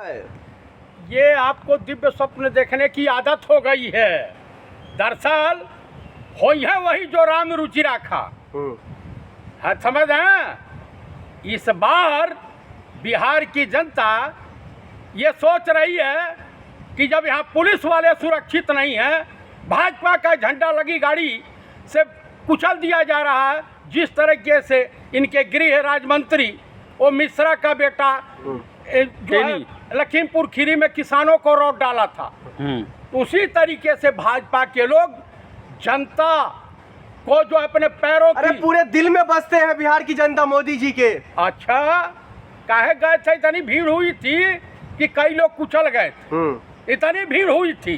ये आपको दिव्य स्वप्न देखने की आदत हो गई है। दरअसल हो है वही जो राम रुचि रखा है, समझ हैं? इस बार बिहार की जनता ये सोच रही है कि जब यहाँ पुलिस वाले सुरक्षित नहीं हैं, भाजपा का झंडा लगी गाड़ी से कुचल दिया जा रहा है, जिस तरीके से इनके गृह राज्य मंत्री वो मिश्रा का बेटा जो है लखीमपुर खीरी में किसानों को रोक डाला था, उसी तरीके से भाजपा के लोग जनता को जो अपने पैरों अरे पूरे दिल में बसते हैं बिहार की जनता मोदी जी के। अच्छा, काहे गए थे? इतनी भीड़ हुई थी कि कई लोग कुचल गए थे। इतनी भीड़ हुई थी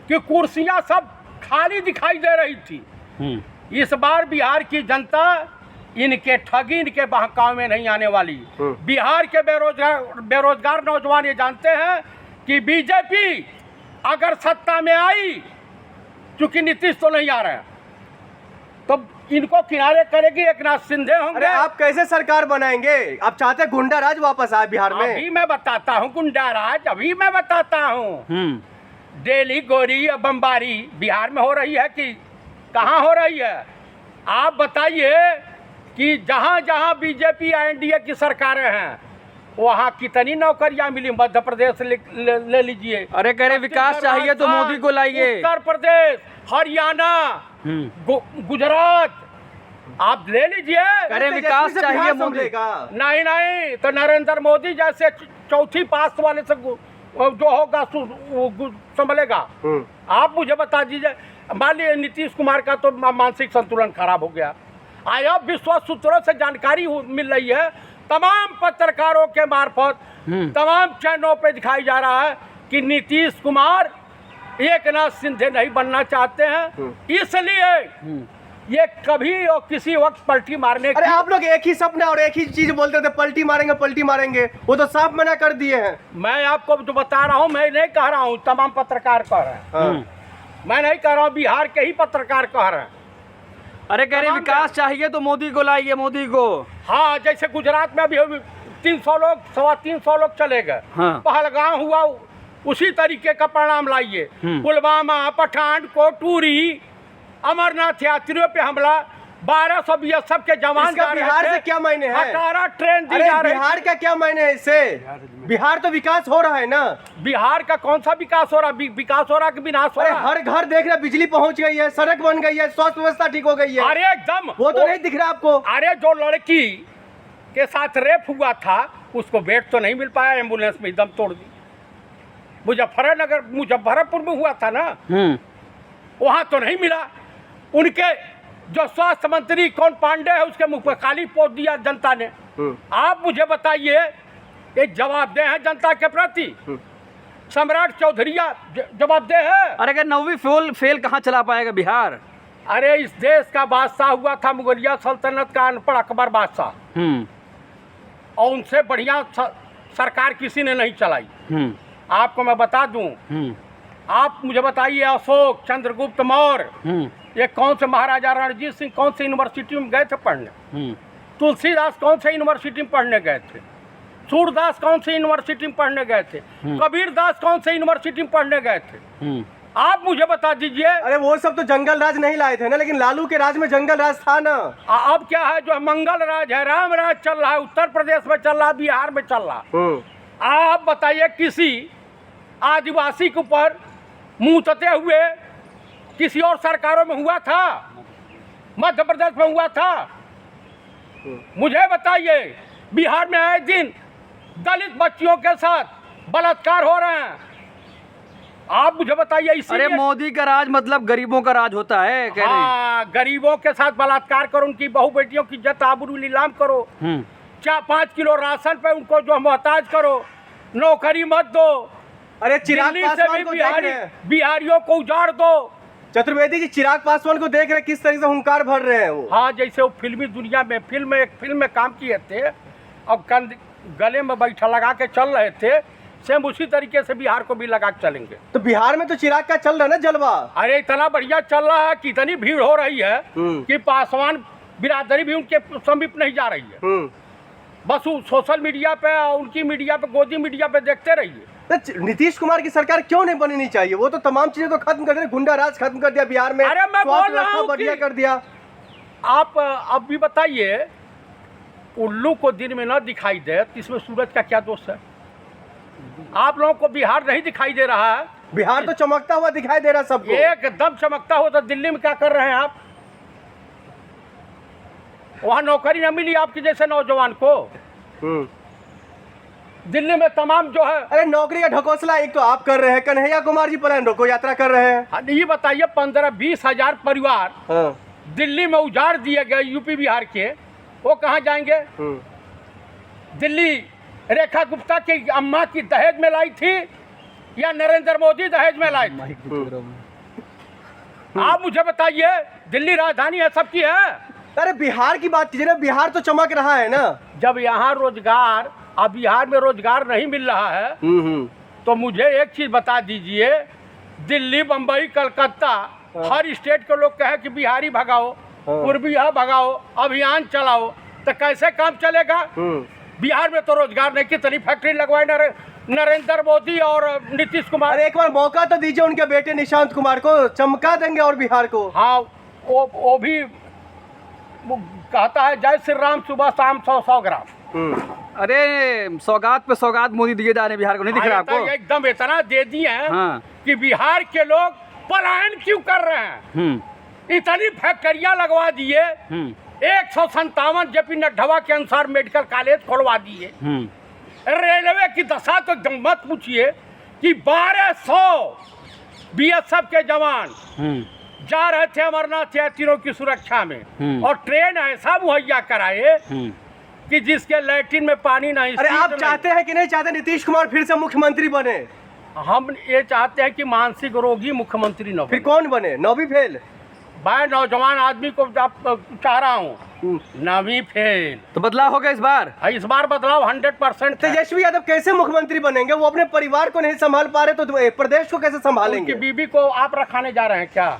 कि कुर्सियां सब खाली दिखाई दे रही थी। इस बार बिहार की जनता इनके ठगी, इनके बहकावे में नहीं आने वाली। बिहार के बेरोजगार नौजवान ये जानते हैं कि बीजेपी अगर सत्ता में आई, चूंकि नीतीश तो नहीं आ रहे हैं, तो इनको किनारे करेगी एक नाथ शिंदे होंगे। अरे आप कैसे सरकार बनाएंगे? आप चाहते हैं गुंडा राज वापस आए बिहार में? अभी मैं बताता हूँ गुंडा राज, अभी मैं बताता हूँ। डेली गोरी या बमबारी बिहार में हो रही है कि कहाँ हो रही है? आप बताइए कि जहाँ जहाँ बीजेपी एनडीए की सरकारें हैं वहाँ कितनी नौकरियाँ मिली? मध्य प्रदेश ले लीजिए। अरे कह रहे विकास चाहिए तो मोदी को लाइए। उत्तर प्रदेश, हरियाणा, गुजरात, आप ले लीजिए। कह विकास चाहिए मोदी का। नहीं तो नरेंद्र मोदी जैसे चौथी पास वाले से जो होगा संभलेगा। आप मुझे बता दीजिए, मान लीजिए नीतीश कुमार का तो मानसिक संतुलन खराब हो गया। आया विश्वस्त सूत्रों से जानकारी मिल रही है, तमाम पत्रकारों के मार्फत तमाम चैनलों पे दिखाई जा रहा है कि नीतीश कुमार एक नाथ शिंदे नहीं बनना चाहते हैं, इसलिए ये कभी और किसी वक्त पलटी मारने अरे आप लोग एक ही सपना और एक ही चीज बोलते थे, पलटी मारेंगे। वो तो साफ मना कर दिए हैं। मैं आपको जो बता रहा हूँ, मैं नहीं कह रहा हूँ तमाम पत्रकार कह रहे हैं। मैं नहीं कह रहा हूँ, बिहार के ही पत्रकार कह रहे हैं। अरे कह रहे विकास चाहिए तो मोदी को लाइए, मोदी को। हाँ, जैसे गुजरात में अभी 300 लोग, 325 लोग चले गए। पहलगाम हुआ, उसी तरीके का परिणाम लाइए। पुलवामा, पठानकोट, टूरी, अमरनाथ यात्रियों पे हमला, 1200 बीएसएफ के जवान जा रहे थे। बिहार से क्या मायने हैं? 18 ट्रेन दी जा रही। बिहार का क्या मायने है इससे? बिहार तो विकास हो रहा है ना। बिहार का कौन सा विकास हो रहा? विकास हो रहा कि विनाश हो रहा? हर घर देख रहे, बिजली पहुंच गई है, सड़क बन गई है, स्वास्थ्य व्यवस्था ठीक हो गई है। अरे एकदम, वो तो नहीं दिख रहा आपको? अरे जो लड़की के साथ रेप हुआ था उसको बेड तो नहीं मिल पाया, एम्बुलेंस में दम तोड़ दी। मुजफ्फरपुर में हुआ था ना, वहां तो नहीं मिला। उनके जो स्वास्थ्य मंत्री कौन पांडे है, उसके मुंह पर खाली पोत दिया जनता ने। आप मुझे बताइए, एक जवाबदेह है जनता के प्रति? सम्राट चौधरी जवाबदेह है? अरे अगर 9वीं फेल कहाँ चला पाएगा बिहार? अरे इस देश का बादशाह हुआ था मुगलिया सल्तनत का अनपढ़ अकबर बादशाह, और उनसे बढ़िया सरकार किसी ने नहीं चलाई। आपको मैं बता दूं, आप मुझे बताइए, अशोक चंद्रगुप्त मौर्य ये कौन से महाराजा रणजीत सिंह कौन से यूनिवर्सिटी में गए थे पढ़ने? तुलसीदास कौन से यूनिवर्सिटी में पढ़ने गए थे? सूरदास कौन से यूनिवर्सिटी में पढ़ने गए थे? कबीर दास कौन से यूनिवर्सिटी में पढ़ने गए थे? आप मुझे बता दीजिए। अरे वो सब तो जंगल राज नहीं लाए थे ना, लेकिन लालू के राज में जंगल राज था ना। अब क्या है? जो मंगल राज है, राम राज चल रहा है, उत्तर प्रदेश में चल रहा है, बिहार में चल रहा। आप बताइए, किसी आदिवासी के ऊपर मुंह तते हुए किसी और सरकारों में हुआ था? मध्य प्रदेश में हुआ था? मुझे बताइए, बिहार में आए दिन दलित बच्चियों के साथ बलात्कार हो रहे हैं। आप मुझे बताइए। अरे मोदी का राज मतलब गरीबों का राज होता है, कह रहे। हाँ, गरीबों के साथ बलात्कार करो, उनकी बहू बेटियों की इज्जत आबरू नीलाम करो, 4-5 किलो राशन पे उनको जो मोहताज करो, नौकरी मत दो। अरे चिराग पासवान को बिहारियों को उजाड़ दो। चतुर्वेदी जी, चिराग पासवान को देख रहे किस तरह से हुंकार भर रहे हैं वो। हाँ, जैसे वो फिल्मी दुनिया में एक फिल्म में काम किए थे, अब गले में बैठा लगा के चल रहे थे, सेम उसी तरीके से बिहार को भी लगा के चलेंगे। तो बिहार में तो चिराग का चल रहा है ना जलवा। अरे इतना बढ़िया चल रहा है कि इतनी भीड़ हो रही है कि पासवान बिरादरी भी उनके समीप नहीं जा रही है। बस वो सोशल मीडिया पे और उनकी मीडिया पे, गोदी मीडिया पे देखते रहिए। तो नीतीश कुमार की सरकार क्यों नहीं बननी चाहिए? वो तो तमाम चीजें तो खत्म कर दी, गुंडा राज खत्म कर दिया बिहार में, अरे मैं स्वास्थ्य बोल रहा व्यवस्था हूं बढ़िया कि- कर दिया। आप अब भी बताइए, उल्लू को दिन में न दिखाई दे तो इसमें सूरज का क्या दोष है? आप लोगों को बिहार नहीं दिखाई दे रहा है, बिहार तो चमकता हुआ दिखाई दे रहा है सबको। एकदम चमकता हो, तो दिल्ली में क्या कर रहे हैं आप? वहाँ नौकरी न मिली आपके जैसे नौजवान को। दिल्ली में तमाम जो है, अरे नौकरी का ढकोसला एक तो आप कर रहे हैं, कन्हैया कुमार जी पलायन रोको यात्रा कर रहे हैं। ये बताइए 15-20 हजार परिवार हाँ। दिल्ली में उजाड़ दिए गए यूपी बिहार के, वो कहाँ जाएंगे? दिल्ली रेखा गुप्ता की अम्मा की दहेज में लाई थी या नरेंद्र मोदी दहेज में लाए थे? आप मुझे बताइए, दिल्ली राजधानी है सबकी है। अरे बिहार की बात कीजिए ना, बिहार तो चमक रहा है ना। जब यहाँ रोजगार, अब बिहार में रोजगार नहीं मिल रहा है, तो मुझे एक चीज बता दीजिए, दिल्ली, बम्बई, कलकत्ता, हर स्टेट के लोग कहे कि बिहारी भगाओ, पूर्विया भगाओ, अभियान चलाओ, तो कैसे काम चलेगा? बिहार में तो रोजगार नहीं, कितनी फैक्ट्री लगवाए नरेंद्र मोदी और नीतीश कुमार। अरे एक बार मौका तो दीजिए उनके बेटे निशांत कुमार को, चमका देंगे और बिहार को। हाँ, वो भी वो कहता है जय श्री राम सुबह शाम 100-100 ग्राम। अरे सौगात पे सौगात मोदी दिए जा रहे हैं बिहार को, नहीं दिख रहा आपको? एकदम इतना दे दिए हैं हाँ। कि बिहार के लोग पलायन क्यों कर रहे हैं? इतनी फैक्ट्रियां लगवा दिए, 157 जेपी नड्डा के अनुसार मेडिकल कॉलेज खोलवा दिए। रेलवे की दशा तो एकदम मत पूछिए कि 1200 बीएसएफ के जवान जा रहे थे अमरनाथ यात्रियों की सुरक्षा में, और ट्रेन ऐसा मुहैया कराए कि जिसके लैट्रिन में पानी नहीं। अरे आप चाहते हैं कि नहीं चाहते नीतीश कुमार फिर से मुख्यमंत्री बने? हम ये चाहते हैं कि मानसिक रोगी मुख्यमंत्री न फिर बने। कौन बने? नौवीं फेल? मैं नौजवान आदमी को चाह रहा हूँ, नवी फेल। तो बदलाव होगा इस बार? इस बार बदलाव 100% है। तेजस्वी यादव कैसे मुख्यमंत्री बनेंगे? वो अपने परिवार को नहीं संभाल पा रहे तो प्रदेश को कैसे उनकी संभालेंगे? बीबी को आप रखाने जा रहे हैं क्या?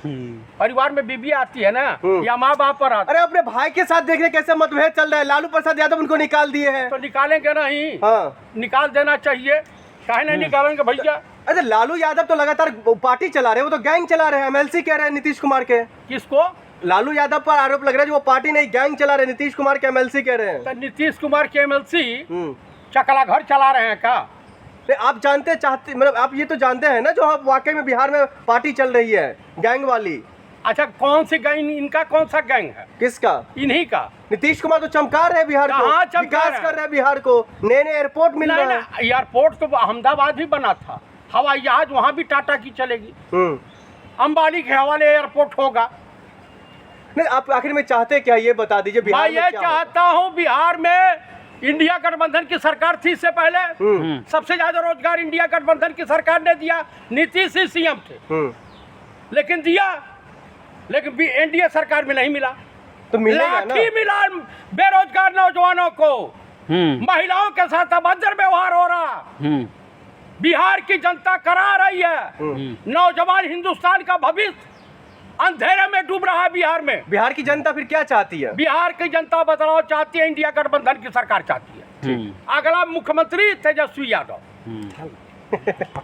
परिवार में बीबी आती है ना, या माँ बाप पर आती? अरे अपने भाई के साथ देखने कैसे मतभेद चल रहा है। लालू प्रसाद यादव उनको निकाल दिए हैं। तो निकालेंगे नहीं? हाँ। निकाल देना चाहिए, काहे नहीं निकालेंगे भैया? अरे लालू यादव तो लगातार पार्टी चला रहे हैं, वो तो गैंग चला रहे हैं, एमएलसी कह रहे हैं नीतीश कुमार के। किसको? लालू यादव पर आरोप लग रहा है जो वो पार्टी नहीं गैंग चला रहे हैं, नीतीश कुमार के एमएलसी कह रहे हैं। तो नीतीश कुमार के एमएलसी चकला घर चला रहे हैं क्या? आप जानते चाहते मतलब आप ये तो जानते हैं ना जो आप वाकई में बिहार में पार्टी चल रही है गैंग वाली। अच्छा, कौन सी गैंग? इनका कौन सा गैंग है? किसका? इन्हीं का। नीतीश कुमार तो चमका रहे हैं बिहार को, कहाँ चमका विकास रहे हैं? कर रहे हैं बिहार को, नए नए एयरपोर्ट मिल रहे हैं। एयरपोर्ट तो अहमदाबाद भी बना था, हवाई जहाज वहाँ भी टाटा की चलेगी, अंबानी के हवाले एयरपोर्ट होगा। नहीं आप आखिर में चाहते क्या ये बता दीजिए? मैं बिहार में ये क्या चाहता हूँ, बिहार में इंडिया गठबंधन की सरकार थी इससे पहले, सबसे ज्यादा रोजगार इंडिया गठबंधन की सरकार ने दिया, नीतीश ही सीएम थे, लेकिन दिया, लेकिन एनडीए सरकार में नहीं मिला। तो मिलेगा ना? लाठी मिला बेरोजगार नौजवानों को, महिलाओं के साथ अभद्र व्यवहार हो रहा। बिहार की जनता करा रही है, नौजवान हिंदुस्तान का भविष्य अंधेरे में डूब रहा है बिहार में। बिहार की जनता फिर क्या चाहती है? बिहार की जनता बदलाव चाहती है, इंडिया गठबंधन की सरकार चाहती है। अगला मुख्यमंत्री तेजस्वी यादव।